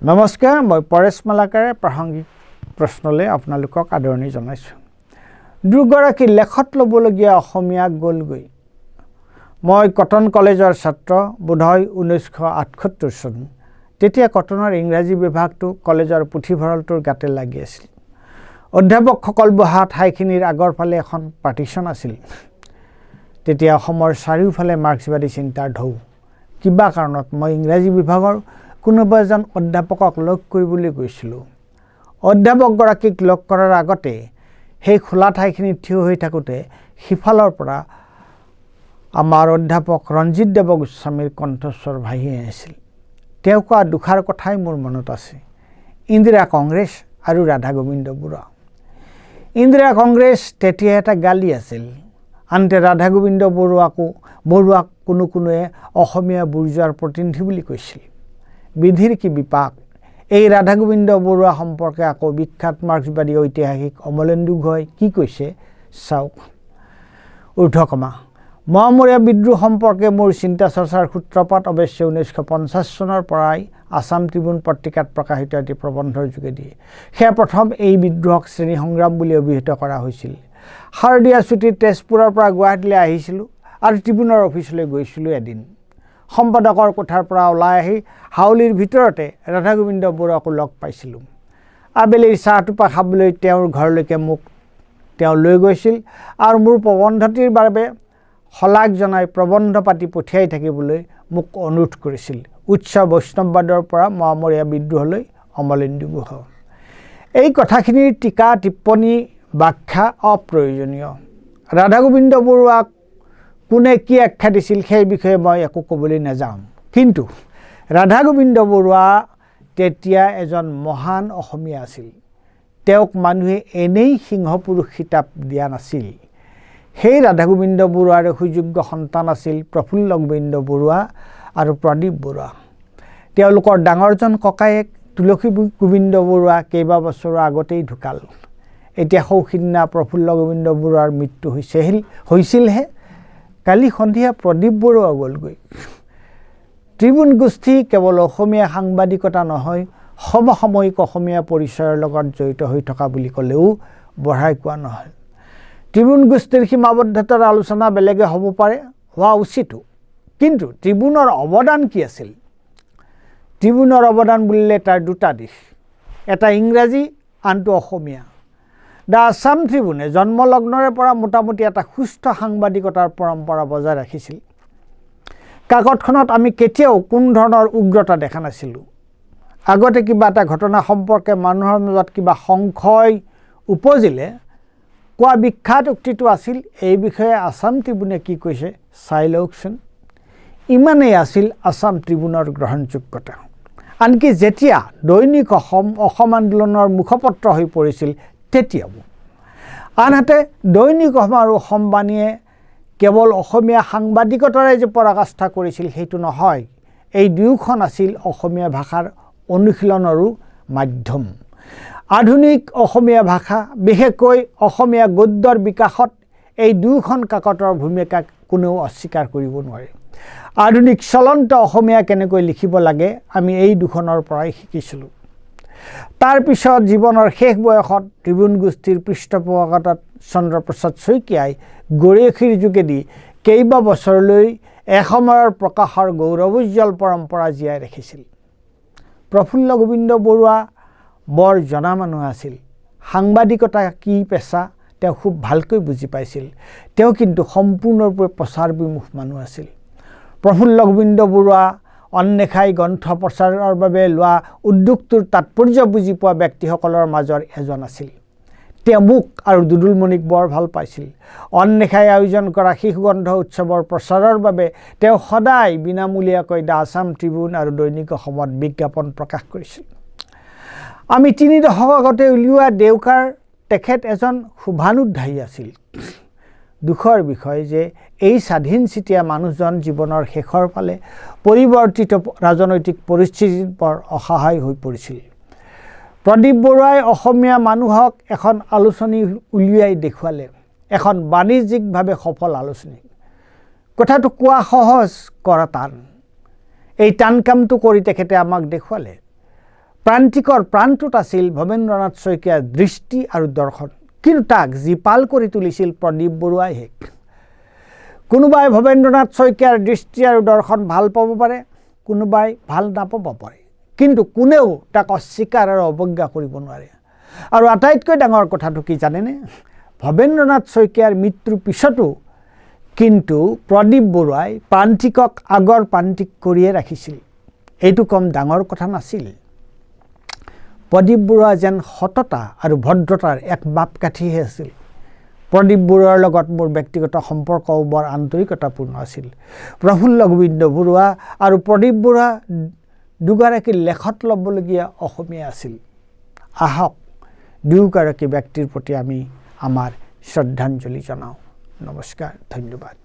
নমস্কাৰ, মই পৰেশ মালাকাৰে প্ৰাসংগিক প্ৰশ্নলৈ আপোনালোকক আদৰণি জনাইছোঁ। দুগৰাকী লেখত ল'বলগীয়া অসমীয়া গ'লগৈ। মই কটন কলেজৰ ছাত্ৰ, বোধহয় 1978 চন। তেতিয়া কটনৰ ইংৰাজী বিভাগটো কলেজৰ পুথিভঁৰালটোৰ গাতে লাগি আছিল। অধ্যাপকসকল বহা ঠাইখিনিৰ আগৰ ফালে এখন পাৰ্টিশ্যন আছিল। তেতিয়া অসমৰ চাৰিওফালে মাৰ্ক্সবাদী চিন্তাৰ ঢৌ। কিবা কাৰণত মই ইংৰাজী বিভাগৰ কোনোবা এজন অধ্যাপকক লগ কৰিবলৈ গৈছিলোঁ। অধ্যাপকগৰাকীক লগ কৰাৰ আগতে সেই খোলা ঠাইখিনিত থিয় হৈ থাকোঁতে সিফালৰ পৰা আমাৰ অধ্যাপক ৰঞ্জিত দেৱ গোস্বামীৰ কণ্ঠস্বৰ ভাহি আহিছিল। তেওঁ কোৱা দুষাৰ কথাই মোৰ মনত আছে। ইন্দিৰা কংগ্ৰেছ আৰু ৰাধা গোবিন্দ বৰুৱা। ইন্দিৰা কংগ্ৰেছ তেতিয়া এটা গালি আছিল। আনহাতে ৰাধা গোবিন্দ বৰুৱাক কোনোৱে অসমীয়া বুৰ্জোৱাৰ প্ৰতিনিধি বুলি কৈছিল। বিধিৰ কি বিপাক! এই ৰাধা গোবিন্দ বৰুৱা সম্পৰ্কে আকৌ বিখ্যাত মাৰ্ক্সবাদী ঐতিহাসিক অমলেন্দু গুহাই কি কৈছে চাওক। ঊৰ্ধ্বকমা মোৱামৰীয়া বিদ্ৰোহ সম্পৰ্কে মোৰ চিন্তা চৰ্চাৰ সূত্ৰপাত অৱশ্যে 1950 চনৰ পৰাই আছাম ট্ৰিবিউন পত্ৰিকাত প্ৰকাশিত এটি প্ৰবন্ধৰ যোগেদি। সেয়া প্ৰথম এই বিদ্ৰোহক শ্ৰেণী সংগ্ৰাম বুলি অভিহিত কৰা হৈছিল। শাৰদীয়া ছুটীত তেজপুৰৰ পৰা গুৱাহাটীলৈ আহিছিলোঁ আৰু ট্ৰিবিউনৰ অফিচলৈ গৈছিলোঁ এদিন। সম্পাদকৰ কোঠাৰ পৰা ওলাই আহি হাউলিৰ ভিতৰতে ৰাধা গোবিন্দ বৰুৱাকো লগ পাইছিলোঁ। আবেলিৰ চাহটোপা খাবলৈ তেওঁৰ ঘৰলৈকে মোক তেওঁ লৈ গৈছিল আৰু মোৰ প্ৰবন্ধটিৰ বাবে শলাগ জনাই প্ৰবন্ধ পাতি পঠিয়াই থাকিবলৈ মোক অনুৰোধ কৰিছিল। উচ্চ বৈষ্ণৱবাদৰ পৰা মোৱামৰীয়া বিদ্ৰোহলৈ অমলেন্দু গুহ। এই কথাখিনিৰ টিকা টিপ্পনী ব্যাখ্যা অপ্ৰয়োজনীয়। ৰাধা গোবিন্দ বৰুৱাক কোনে কি আখ্যা দিছিল সেই বিষয়ে মই একো ক'বলৈ নাযাওঁ। কিন্তু ৰাধা গোবিন্দ বৰুৱা তেতিয়া এজন মহান অসমীয়া আছিল। তেওঁক মানুহে এনেই সিংহপুৰুষ খিতাপ দিয়া নাছিল। সেই ৰাধা গোবিন্দ বৰুৱাৰে সুযোগ্য সন্তান আছিল প্ৰফুল্ল গোবিন্দ বৰুৱা আৰু প্ৰদীপ বৰুৱা। তেওঁলোকৰ ডাঙৰজন ককায়েক তুলসী গোবিন্দ বৰুৱা কেইবা বছৰৰ আগতেই ঢুকাল। এতিয়া সৌসিন্না প্ৰফুল্ল গোবিন্দ বৰুৱাৰ মৃত্যু হৈছিলহে। কালি সন্ধিয়া প্ৰদীপ বৰুৱা গ'লগৈ। ট্ৰিবিউন গোষ্ঠী কেৱল অসমীয়া সাংবাদিকতা নহয়, সমসাময়িক অসমীয়া পৰিচয়ৰ লগত জড়িত হৈ থকা বুলি ক'লেও বঢ়াই কোৱা নহয়। ট্ৰিবিউন গোষ্ঠীৰ সীমাবদ্ধতাৰ আলোচনা বেলেগে হ'ব পাৰে, হোৱা উচিতো। কিন্তু ট্ৰিবিউনৰ অৱদান কি আছিল? ট্ৰিবিউনৰ অৱদান বুলিলে তাৰ দুটা দিশ, এটা ইংৰাজী, আনটো অসমীয়া। দ্য আছাম ট্ৰিবিউনে জন্মলগ্নৰে পৰা মোটামুটি এটা সুস্থ সাংবাদিকতাৰ পৰম্পৰা বজাই ৰাখিছিল। কাকতখনত আমি কেতিয়াও কোনো ধৰণৰ উগ্ৰতা দেখা নাছিলোঁ। আগতে কিবা এটা ঘটনা সম্পৰ্কে মানুহৰ মাজত কিবা সংশয় উপজিলে কোৱা বিখ্যাত উক্তিটো আছিল, এই বিষয়ে আছাম ট্ৰিবিউনে কি কৈছে চাই লওকচোন। ইমানেই আছিল আছাম ট্ৰিবিউনৰ গ্ৰহণযোগ্যতা। আনকি যেতিয়া দৈনিক অসম আন্দোলনৰ মুখপত্ৰ হৈ পৰিছিল তেতিয়াও। আনহাতে দৈনিক অসম আৰু অসমবাণীয়ে কেৱল অসমীয়া সাংবাদিকতাৰে যে পৰাকাষ্ঠা কৰিছিল সেইটো নহয়, এই দুয়োখন আছিল অসমীয়া ভাষাৰ অনুশীলনৰো মাধ্যম। আধুনিক অসমীয়া ভাষা, বিশেষকৈ অসমীয়া গদ্যৰ বিকাশত এই দুয়োখন কাকতৰ ভূমিকা কোনেও অস্বীকাৰ কৰিব নোৱাৰে। আধুনিক চলন্ত অসমীয়া কেনেকৈ লিখিব লাগে আমি এই দুখনৰ পৰাই শিকিছিলোঁ। তাৰ পিছত জীৱনৰ শেষ বয়সত ট্ৰিবিউন গোষ্ঠীৰ পৃষ্ঠপোষকতাত চন্দ্ৰপ্ৰসাদ শইকীয়াই গৰিয়সীৰ যোগেদি কেইবা বছৰলৈ এসময়ৰ প্ৰকাশৰ গৌৰৱোজ্জ্বল পৰম্পৰা জীয়াই ৰাখিছিল। প্ৰফুল্ল গোবিন্দ বৰুৱা বৰ জনা মানুহ আছিল। সাংবাদিকতা কি পেচা তেওঁ খুব ভালকৈ বুজি পাইছিল। তেওঁ কিন্তু সম্পূৰ্ণৰূপে প্ৰচাৰ বিমুখ মানুহ আছিল। প্ৰফুল্ল গোবিন্দ বৰুৱা অন্বেষাই গ্ৰন্থ প্ৰচাৰৰ বাবে লোৱা উদ্যোগটোৰ তাৎপৰ্য বুজি পোৱা ব্যক্তিসকলৰ মাজৰ এজন আছিল। তেওঁ মোক আৰু দুদুলমণিক বৰ ভাল পাইছিল। অন্বেষাই আয়োজন কৰা শিশু গ্ৰন্থ উৎসৱৰ প্ৰচাৰৰ বাবে তেওঁ সদায় বিনামূলীয়াকৈ দ্য আছাম ট্ৰিবিউন আৰু দৈনিক অসমত বিজ্ঞাপন প্ৰকাশ কৰিছিল। আমি 3 দশক আগতে উলিওৱা দেউকাৰ তেখেত এজন শুভানুধ্যায়ী আছিল। দুখৰ বিষয় যে এই স্বাধীনচিতীয়া মানুহজন জীৱনৰ শেষৰ ফালে পৰিৱৰ্তিত ৰাজনৈতিক পৰিস্থিতিত বৰ অসহায় হৈ পৰিছিল। প্ৰদীপ বৰুৱাই অসমীয়া মানুহক এখন আলোচনী উলিয়াই দেখুৱালে, এখন বাণিজ্যিকভাৱে সফল আলোচনী। কথাটো কোৱা সহজ, কৰা টান। এই টান কামটো কৰি তেখেতে আমাক দেখুৱালে। প্ৰান্তিকৰ প্ৰান্তত আছিল ভৱেন্দ্ৰনাথ শইকীয়াৰ দৃষ্টি আৰু দৰ্শন, কিন্তু তাক জীপাল কৰি তুলিছিল প্ৰদীপ বৰুৱাইহে। কোনোবাই ভৱেন্দ্ৰনাথ শইকীয়াৰ দৃষ্টি আৰু দৰ্শন ভাল পাব পাৰে, কোনোবাই ভাল নাপাব পাৰে, কিন্তু কোনেও তাক অস্বীকাৰ আৰু অৱজ্ঞা কৰিব নোৱাৰে। আৰু আটাইতকৈ ডাঙৰ কথাটো কি জানেনে? ভৱেন্দ্ৰনাথ শইকীয়াৰ মৃত্যুৰ পিছতো কিন্তু প্ৰদীপ বৰুৱাই প্ৰান্তিকক আগৰ প্ৰান্তিক কৰিয়ে ৰাখিছিল। এইটো কম ডাঙৰ কথা নাছিল। প্ৰদীপ বৰুৱা যেন সততা আৰু ভদ্ৰতাৰ এক মাপকাঠিহে আছিল। প্ৰদীপ বৰুৱাৰ লগত মোৰ ব্যক্তিগত সম্পৰ্কও বৰ আন্তৰিকতাপূৰ্ণ আছিল। প্ৰফুল্ল গোবিন্দ বৰুৱা আৰু প্ৰদীপ বৰুৱা দুগৰাকী লেখত ল'বলগীয়া অসমীয়া আছিল। আহক দুয়োগৰাকী ব্যক্তিৰ প্ৰতি আমি আমাৰ শ্ৰদ্ধাঞ্জলি জনাওঁ। নমস্কাৰ, ধন্যবাদ।